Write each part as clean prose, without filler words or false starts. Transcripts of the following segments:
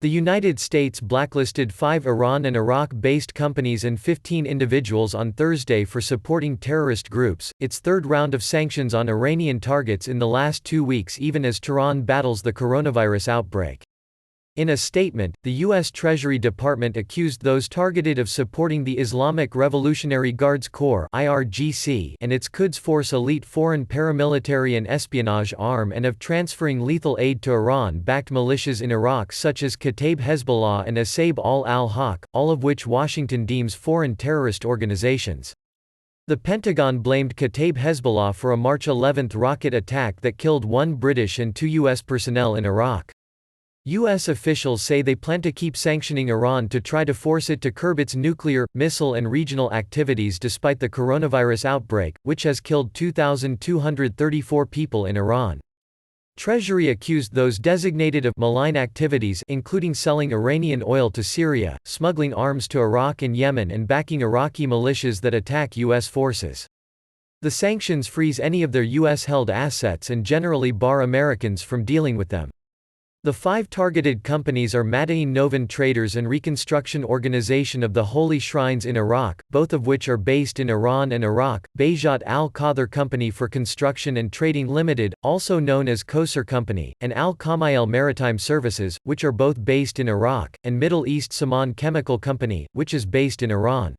The United States blacklisted 5 Iran and Iraq-based companies and 15 individuals on Thursday for supporting terrorist groups, its third round of sanctions on Iranian targets in the last 2 weeks even as Tehran battles the coronavirus outbreak. In a statement, the U.S. Treasury Department accused those targeted of supporting the Islamic Revolutionary Guards Corps (IRGC) and its Quds Force elite foreign paramilitary and espionage arm and of transferring lethal aid to Iran-backed militias in Iraq such as Kataib Hezbollah and Asaib al-Haq, all of which Washington deems foreign terrorist organizations. The Pentagon blamed Kataib Hezbollah for a March 11 rocket attack that killed 1 British and 2 U.S. personnel in Iraq. U.S. officials say they plan to keep sanctioning Iran to try to force it to curb its nuclear, missile and regional activities despite the coronavirus outbreak, which has killed 2,234 people in Iran. Treasury accused those designated of malign activities including selling Iranian oil to Syria, smuggling arms to Iraq and Yemen and backing Iraqi militias that attack U.S. forces. The sanctions freeze any of their U.S.-held assets and generally bar Americans from dealing with them. The 5 targeted companies are Madain Novan Traders and Reconstruction Organization of the Holy Shrines in Iraq, both of which are based in Iran and Iraq, Bayjat Al-Qadr Company for Construction and Trading Limited, also known as Kosar Company, and Al-Kamayel Maritime Services, which are both based in Iraq, and Middle East Saman Chemical Company, which is based in Iran.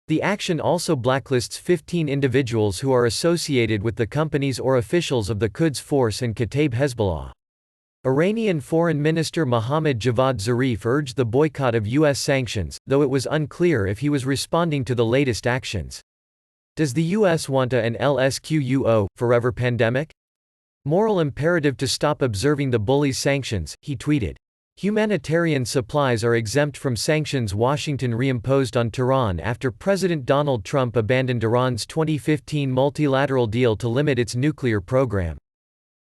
The action also blacklists 15 individuals who are associated with the companies or officials of the Quds Force and Kataib Hezbollah. Iranian Foreign Minister Mohammad Javad Zarif urged the boycott of U.S. sanctions, though it was unclear if he was responding to the latest actions. Does the U.S. want an LSQUO, forever pandemic? Moral imperative to stop observing the bully's sanctions, he tweeted. Humanitarian supplies are exempt from sanctions Washington reimposed on Tehran after President Donald Trump abandoned Iran's 2015 multilateral deal to limit its nuclear program.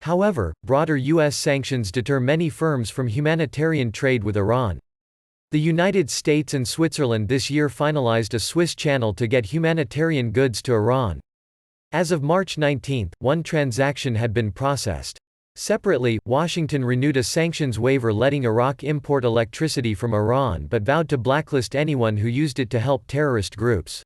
However, broader U.S. sanctions deter many firms from humanitarian trade with Iran. The United States and Switzerland this year finalized a Swiss channel to get humanitarian goods to Iran. As of March 19, 1 transaction had been processed. Separately, Washington renewed a sanctions waiver letting Iraq import electricity from Iran but vowed to blacklist anyone who used it to help terrorist groups.